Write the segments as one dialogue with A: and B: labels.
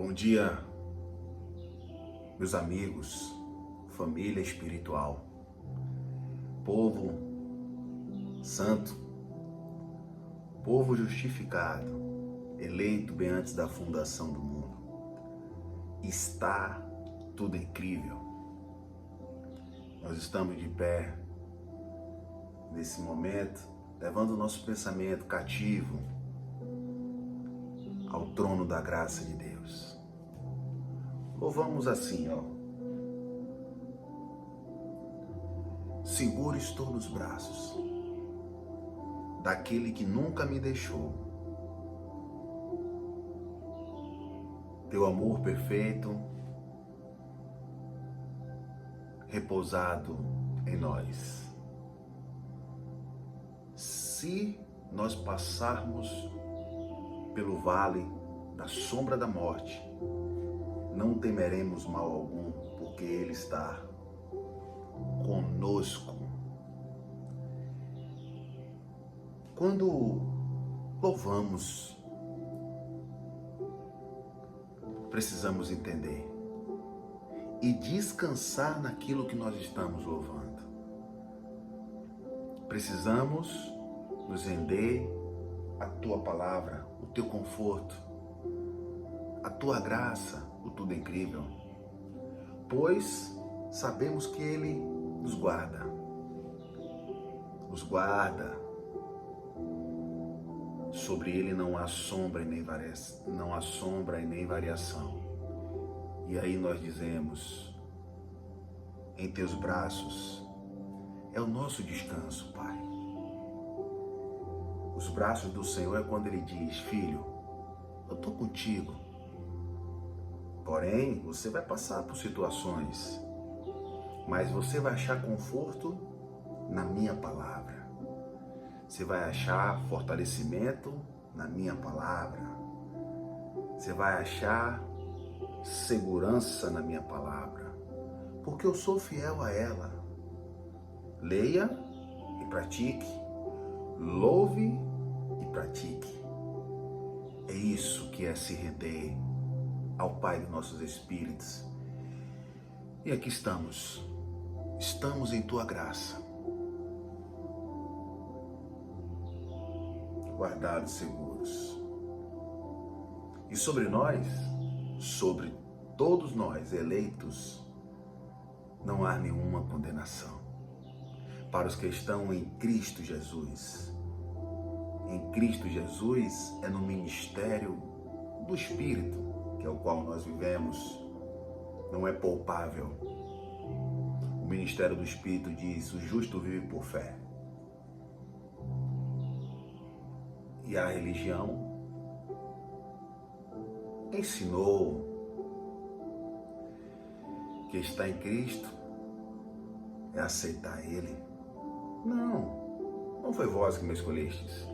A: Bom dia, meus amigos, família espiritual, povo santo, povo justificado, eleito bem antes da fundação do mundo. Está tudo incrível. Nós estamos de pé nesse momento, levando o nosso pensamento cativo ao trono da graça de Deus. Louvamos assim, Seguro estou nos braços daquele que nunca me deixou. Teu amor perfeito, repousado em nós. Se nós passarmos pelo vale da sombra da morte, não temeremos mal algum, porque Ele está conosco. Quando louvamos, precisamos entender e descansar naquilo que nós estamos louvando. Precisamos nos render à Tua palavra, o Teu conforto, a Tua graça, o tudo incrível, pois sabemos que Ele nos guarda, sobre Ele não há sombra e nem variação. E aí nós dizemos, em Teus braços é o nosso descanso, Pai. Os braços do Senhor é quando Ele diz, filho, eu estou contigo. Porém, você vai passar por situações, mas você vai achar conforto na minha palavra. Você vai achar fortalecimento na minha palavra. Você vai achar segurança na minha palavra, porque eu sou fiel a ela. Leia e pratique, louve e pratique. É isso que é se render ao Pai dos nossos espíritos. E aqui estamos em Tua graça, guardados, seguros. E sobre nós, sobre todos nós eleitos, não há nenhuma condenação. Para os que estão em Cristo Jesus. Em Cristo Jesus é no ministério do Espírito, que é o qual nós vivemos, não é poupável. O ministério do Espírito diz, o justo vive por fé. E a religião ensinou que estar em Cristo é aceitar Ele. Não foi vós que me escolhestes,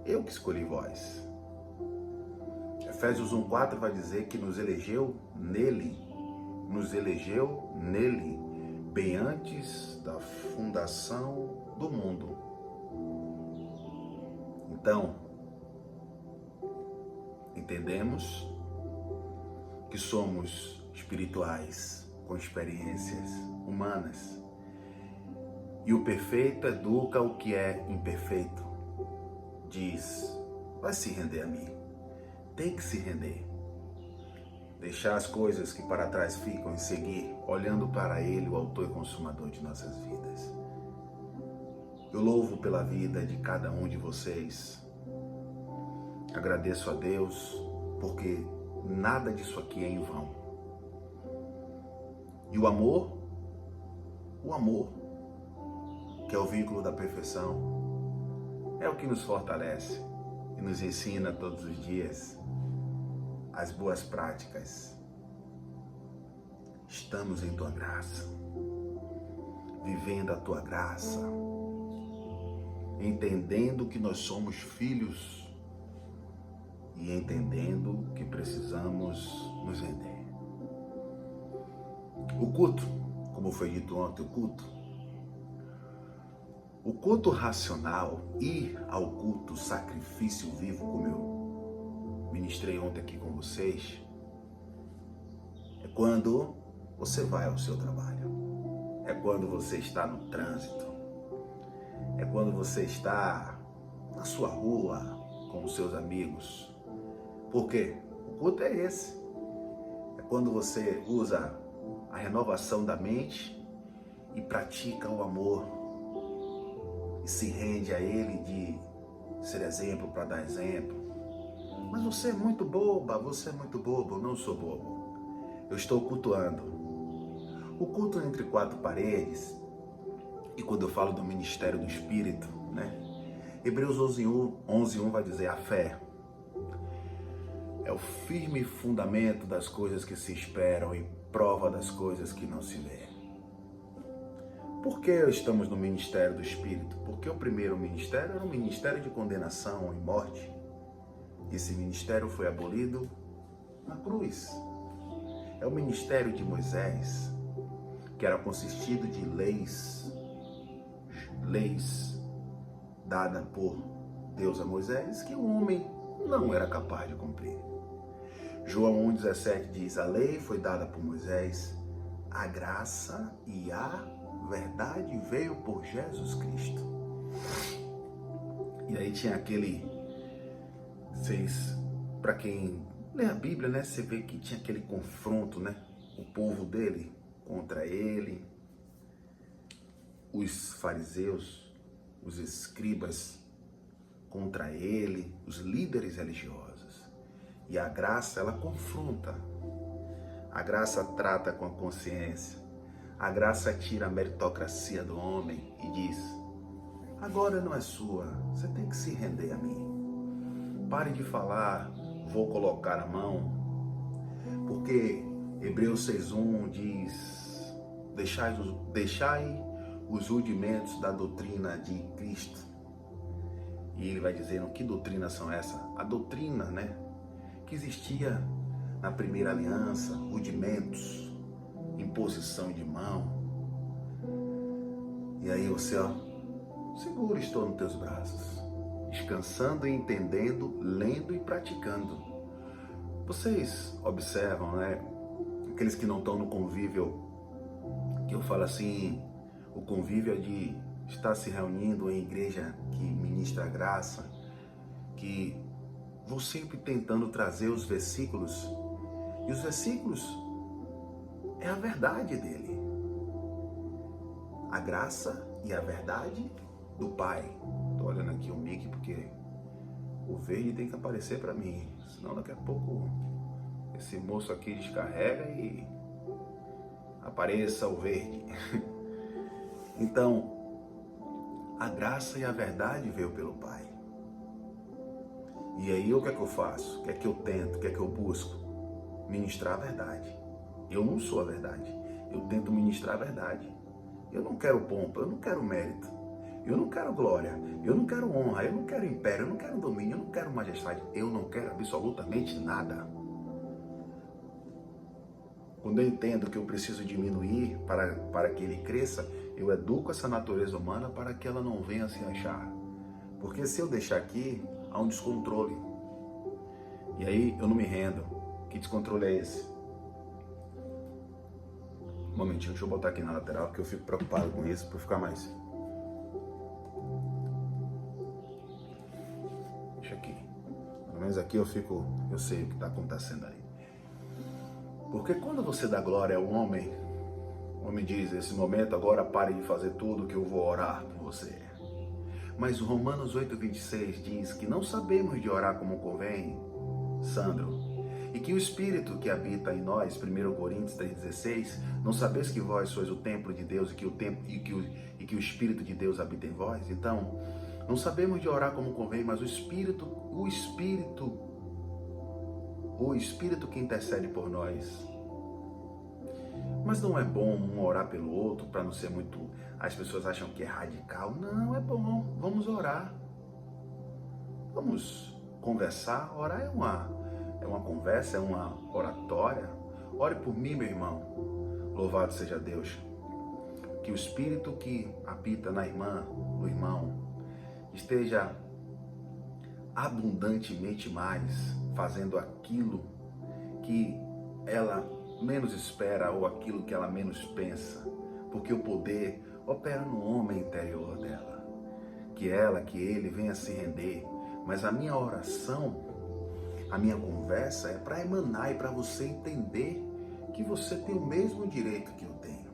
A: eu que escolhi vós. Efésios 1:4 vai dizer que nos elegeu nele, bem antes da fundação do mundo. Então, entendemos que somos espirituais com experiências humanas. E o perfeito educa o que é imperfeito. Diz, vai se render a mim. Tem que se render. Deixar as coisas que para trás ficam e seguir, olhando para Ele, o autor e consumador de nossas vidas. Eu louvo pela vida de cada um de vocês. Agradeço a Deus, porque nada disso aqui é em vão. E o amor, que é o vínculo da perfeição, é o que nos fortalece e nos ensina todos os dias as boas práticas. Estamos em Tua graça, vivendo a Tua graça, entendendo que nós somos filhos e entendendo que precisamos nos render. O culto, como foi dito ontem, o culto racional, ir ao culto sacrifício vivo, como eu ministrei ontem aqui com vocês, É quando você vai ao seu trabalho. É quando você está no trânsito. É quando você está na sua rua com os seus amigos. Por quê? O culto é esse. É quando você usa a renovação da mente e pratica o amor e se rende a ele de ser exemplo para dar exemplo. Mas você é muito boba, você é muito bobo. Não sou bobo. Eu estou cultuando. O culto entre quatro paredes, e quando eu falo do ministério do Espírito, né? Hebreus 11:1 vai dizer: a fé é o firme fundamento das coisas que se esperam e prova das coisas que não se vê. Por que estamos no ministério do Espírito? Porque o primeiro ministério era um ministério de condenação e morte. Esse ministério foi abolido na cruz. É o ministério de Moisés, que era consistido de leis dadas por Deus a Moisés, que o homem não era capaz de cumprir. João 1,17 diz: a lei foi dada por Moisés, a graça e a verdade veio por Jesus Cristo. E aí tinha aquele, para quem lê a Bíblia, né, você vê que tinha aquele confronto, né, o povo dele contra ele, os fariseus, os escribas contra ele, os líderes religiosos. E a graça, ela confronta. A graça trata com a consciência. A graça tira a meritocracia do homem e diz: agora não é sua, você tem que se render a mim. Pare de falar, vou colocar a mão. Porque Hebreus 6:1 diz: deixai os rudimentos da doutrina de Cristo. E ele vai dizendo: que doutrinas são essas? A doutrina, né, que existia na primeira aliança, rudimentos, imposição de mão. E aí você, seguro estou nos teus braços, descansando e entendendo, lendo e praticando. Vocês observam, né, aqueles que não estão no convívio, que eu falo assim, o convívio é de estar se reunindo em igreja que ministra a graça, que vou sempre tentando trazer os versículos, e os versículos é a verdade dele. A graça e a verdade do Pai. Estou olhando aqui o mic porque o verde tem que aparecer para mim, senão daqui a pouco esse moço aqui descarrega e apareça o verde. Então, a graça e a verdade veio pelo Pai. E aí o que é que eu faço? O que é que eu tento? O que é que eu busco? Ministrar a verdade. Eu não sou a verdade. Eu tento ministrar a verdade. Eu não quero pompa, eu não quero mérito. Eu não quero glória, eu não quero honra, eu não quero império, eu não quero domínio, eu não quero majestade. Eu não quero absolutamente nada. Quando eu entendo que eu preciso diminuir para que ele cresça, eu educo essa natureza humana para que ela não venha se achar. Porque se eu deixar aqui, há um descontrole. E aí eu não me rendo. Que descontrole é esse? Um momentinho, deixa eu botar aqui na lateral, porque eu fico preocupado com isso, por ficar mais. Deixa aqui. Pelo menos aqui eu sei o que está acontecendo aí. Porque quando você dá glória ao homem, o homem diz: esse momento agora pare de fazer tudo que eu vou orar por você. Mas o Romanos 8:26 diz que não sabemos de orar como convém, Sandro, e que o Espírito que habita em nós, 1 Coríntios 3:16, não sabeis que vós sois o templo de Deus e que o Espírito de Deus habita em vós? Então, não sabemos de orar como convém, mas o Espírito que intercede por nós. Mas não é bom um orar pelo outro para não ser muito... As pessoas acham que é radical. Não, é bom. Vamos orar. Vamos conversar. Orar é uma conversa, é uma oratória. Ore por mim, meu irmão. Louvado seja Deus. Que o Espírito que habita na irmã, no irmão, esteja abundantemente mais fazendo aquilo que ela menos espera ou aquilo que ela menos pensa, porque o poder opera no homem interior dela. Que ela, que ele venha se render, mas a minha oração, a minha conversa é para emanar e para você entender que você tem o mesmo direito que eu tenho.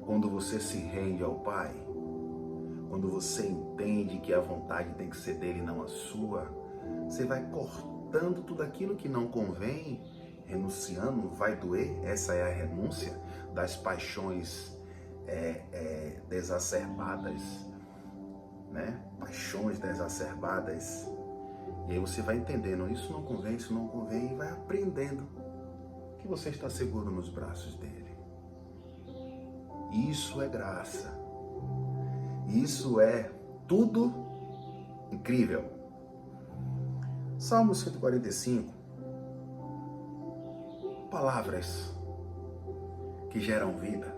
A: Quando você se rende ao Pai, quando você entende que a vontade tem que ser dele e não a sua, você vai cortando tudo aquilo que não convém, renunciando, vai doer. Essa é a renúncia das paixões desacerbadas, né? Paixões desacerbadas. E aí você vai entendendo, isso não convém, e vai aprendendo que você está seguro nos braços dele. Isso é graça. Isso é tudo incrível. Salmo 145. Palavras que geram vida.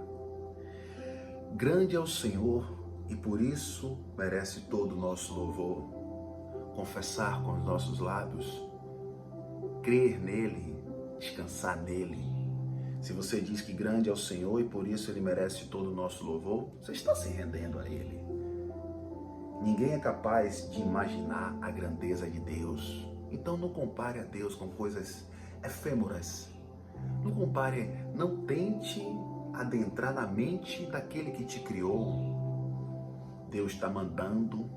A: Grande é o Senhor e por isso merece todo o nosso louvor. Confessar com os nossos lábios, crer nele, descansar nele. Se você diz que grande é o Senhor e por isso ele merece todo o nosso louvor, você está se rendendo a ele. Ninguém é capaz de imaginar a grandeza de Deus. Então não compare a Deus com coisas efêmeras. Não compare, não tente adentrar na mente daquele que te criou. Deus está mandando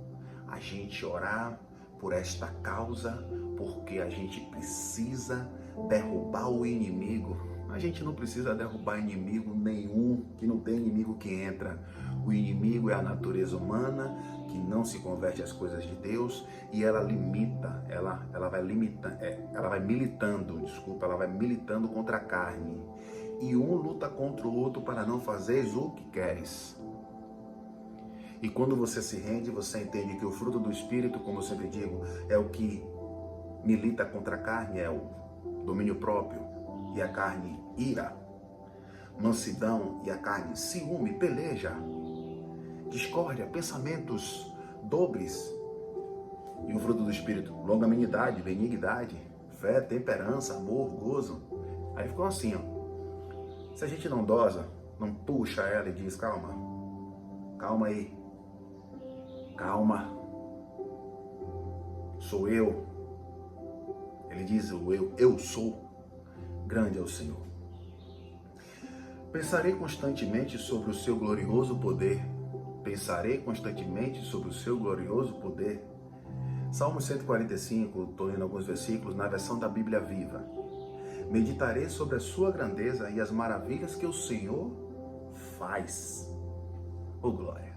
A: a gente orar por esta causa, porque a gente precisa derrubar o inimigo. A gente não precisa derrubar inimigo nenhum, que não tem inimigo que entra. O inimigo é a natureza humana, que não se converte às coisas de Deus, e ela limita, ela vai militando contra a carne. E um luta contra o outro para não fazeres o que queres. E quando você se rende, você entende que o fruto do Espírito, como eu sempre digo, é o que milita contra a carne, é o domínio próprio, e a carne ira, mansidão e a carne ciúme, peleja, discórdia, pensamentos dobles. E o fruto do Espírito, longanimidade, benignidade, fé, temperança, amor, gozo. Aí ficou assim, ó. Se a gente não dosa, não puxa ela e diz, calma aí, calma, sou eu. Ele diz, eu sou, grande é o Senhor. Pensarei constantemente sobre o seu glorioso poder. Pensarei constantemente sobre o seu glorioso poder. Salmo 145, estou lendo alguns versículos na versão da Bíblia Viva. Meditarei sobre a sua grandeza e as maravilhas que o Senhor faz. Oh glória!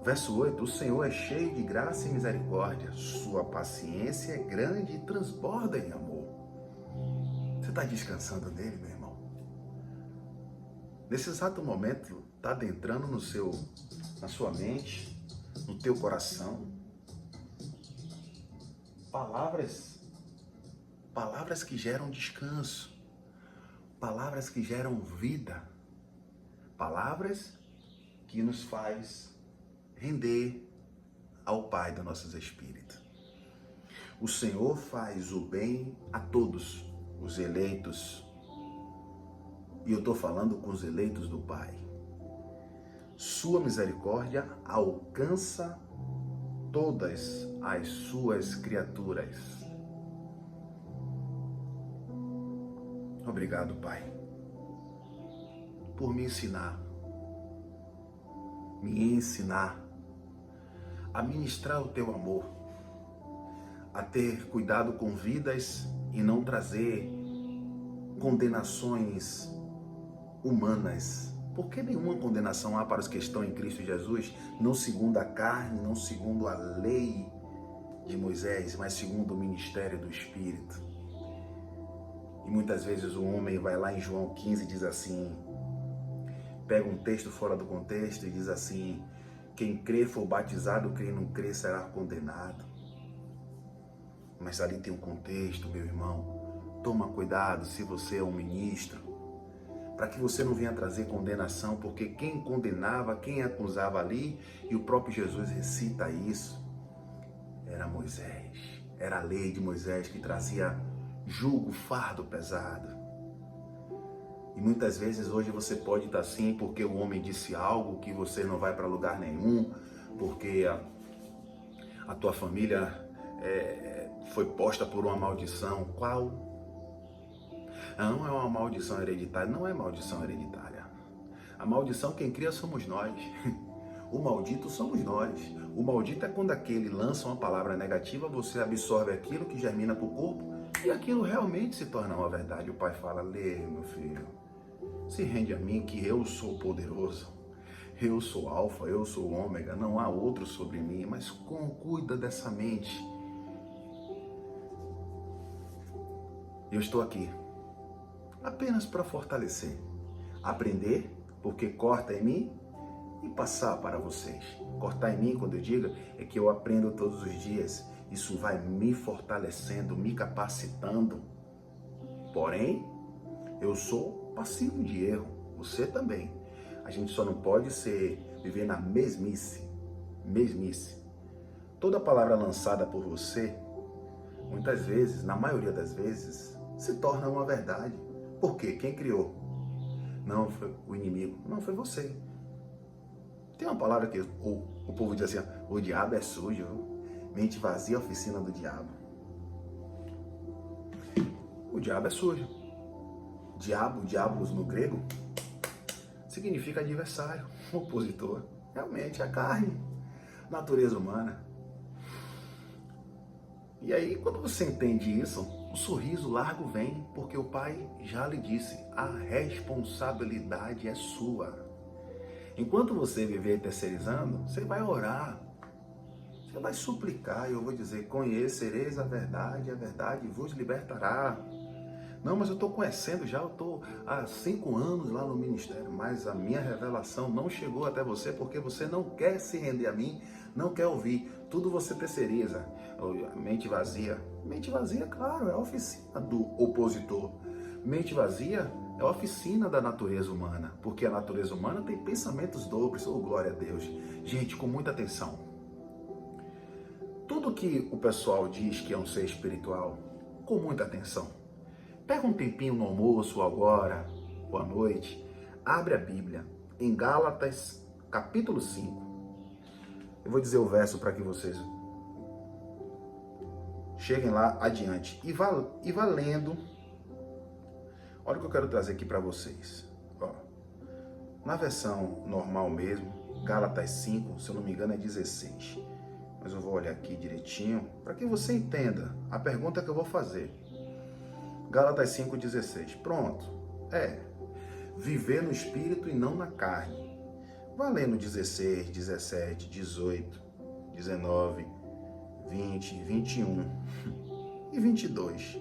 A: Verso 8, o Senhor é cheio de graça e misericórdia, sua paciência é grande e transborda em amor. Você está descansando nele, meu irmão? Nesse exato momento, está adentrando na sua mente, no teu coração, palavras que geram descanso, palavras que geram vida, palavras que nos faz render ao Pai dos nossos espíritos. O Senhor faz o bem a todos os eleitos, e eu estou falando com os eleitos do Pai. Sua misericórdia alcança todas as suas criaturas. Obrigado, Pai, por me ensinar a ministrar o teu amor, a ter cuidado com vidas e não trazer condenações humanas, porque nenhuma condenação há para os que estão em Cristo Jesus, não segundo a carne, não segundo a lei de Moisés, mas segundo o ministério do Espírito. E muitas vezes o homem vai lá em João 15 e diz assim, pega um texto fora do contexto e diz assim, quem crê for batizado, quem não crê será condenado. Mas ali tem um contexto, meu irmão. Toma cuidado se você é um ministro, para que você não venha trazer condenação, porque quem condenava, quem acusava ali, e o próprio Jesus recita isso, era Moisés. Era a lei de Moisés que trazia jugo, fardo pesado. E muitas vezes hoje você pode estar assim porque o homem disse algo que você não vai para lugar nenhum, porque a tua família foi posta por uma maldição. Qual? Não é uma maldição hereditária, não é maldição hereditária. A maldição quem cria somos nós. O maldito somos nós. O maldito é quando aquele lança uma palavra negativa, você absorve aquilo que germina para o corpo e aquilo realmente se torna uma verdade. O pai fala: lê, meu filho, se rende a mim que eu sou poderoso. Eu sou alfa, eu sou ômega, não há outro sobre mim, mas cuida dessa mente. Eu estou aqui apenas para fortalecer, aprender, porque corta em mim, e passar para vocês. Cortar em mim, quando eu digo, é que eu aprendo todos os dias. Isso vai me fortalecendo, me capacitando. Porém, eu sou passivo de erro. Você também. A gente só não pode viver na mesmice. Toda palavra lançada por você, muitas vezes, na maioria das vezes, se torna uma verdade. Por quê? Quem criou? Não foi o inimigo, não foi você. Tem uma palavra que o povo diz assim: o diabo é sujo, mente vazia, oficina do diabo. O diabo é sujo. Diabos no grego, significa adversário, opositor. Realmente, a carne, natureza humana. E aí, quando você entende isso, o sorriso largo vem, porque o pai já lhe disse: a responsabilidade é sua. Enquanto você viver terceirizando, você vai orar, você vai suplicar, e eu vou dizer: conhecereis a verdade vos libertará. Não, mas eu estou conhecendo já, eu estou há 5 anos lá no ministério, mas a minha revelação não chegou até você porque você não quer se render a mim, não quer ouvir, tudo você terceiriza. Mente vazia, claro, é a oficina do opositor. Mente vazia é a oficina da natureza humana, porque a natureza humana tem pensamentos dobres, oh glória a Deus. Gente, com muita atenção. Tudo que o pessoal diz que é um ser espiritual, com muita atenção. Pega um tempinho no almoço, ou agora, ou à noite, abre a Bíblia, em Gálatas, capítulo 5. Eu vou dizer o verso para que vocês cheguem lá adiante. E vá lendo. Olha o que eu quero trazer aqui para vocês. Ó, na versão normal mesmo, Gálatas 5, se eu não me engano é 16. Mas eu vou olhar aqui direitinho, para que você entenda a pergunta que eu vou fazer. Gálatas 5,16. Pronto. Viver no espírito e não na carne. Vá lendo 16, 17, 18, 19, 20, 21 e 22.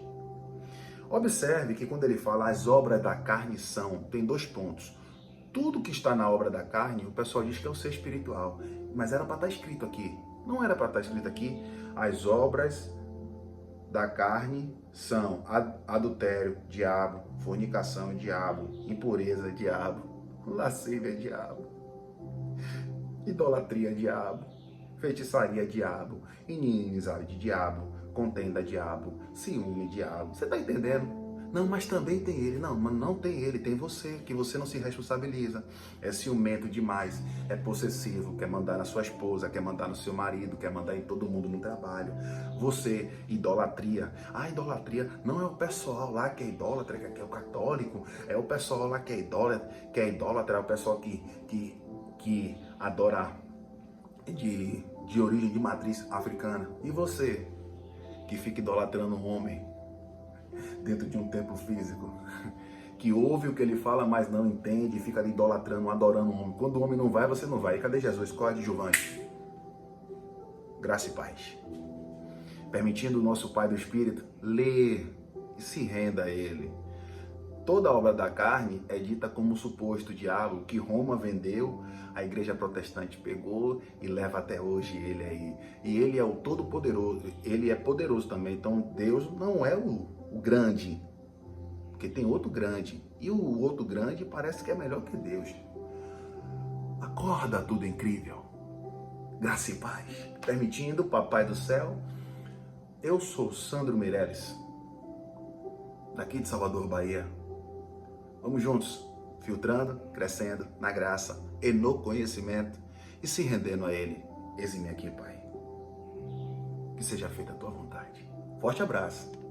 A: Observe que quando ele fala as obras da carne são, tem 2 pontos. Tudo que está na obra da carne, o pessoal diz que é o ser espiritual. Mas era para estar escrito aqui. Não era para estar escrito aqui. As obras da carne são adultério, diabo, fornicação, diabo, impureza, diabo, lascívia, diabo, idolatria, diabo, feitiçaria, diabo, inimizade, diabo, contenda, diabo, ciúme, diabo. Você está entendendo? Não, mas também tem ele. Não, mas não tem ele, tem você, que você não se responsabiliza. É ciumento demais, é possessivo, quer mandar na sua esposa, quer mandar no seu marido, quer mandar em todo mundo no trabalho. Você, idolatria. A idolatria não é o pessoal lá que é idólatra, que é o católico, é o pessoal lá que é idólatra, é o pessoal que adora de origem de matriz africana. E você, que fica idolatrando um homem dentro de um templo físico, que ouve o que ele fala, mas não entende, e fica ali idolatrando, adorando o homem. Quando o homem não vai, você não vai. E cadê Jesus? Qual é a adjuvante? Graça e paz. Permitindo o nosso Pai do Espírito ler e se renda a Ele. Toda obra da carne é dita como suposto diabo que Roma vendeu, a igreja protestante pegou e leva até hoje ele aí. E ele é o todo-poderoso, ele é poderoso também. Então Deus não é o grande, porque tem outro grande. E o outro grande parece que é melhor que Deus. Acorda, tudo incrível. Graça e paz. Permitindo, Papai do Céu, eu sou Sandro Meirelles, daqui de Salvador, Bahia. Vamos juntos, filtrando, crescendo na graça e no conhecimento e se rendendo a Ele. Eis-me aqui, Pai. Que seja feita a tua vontade. Forte abraço.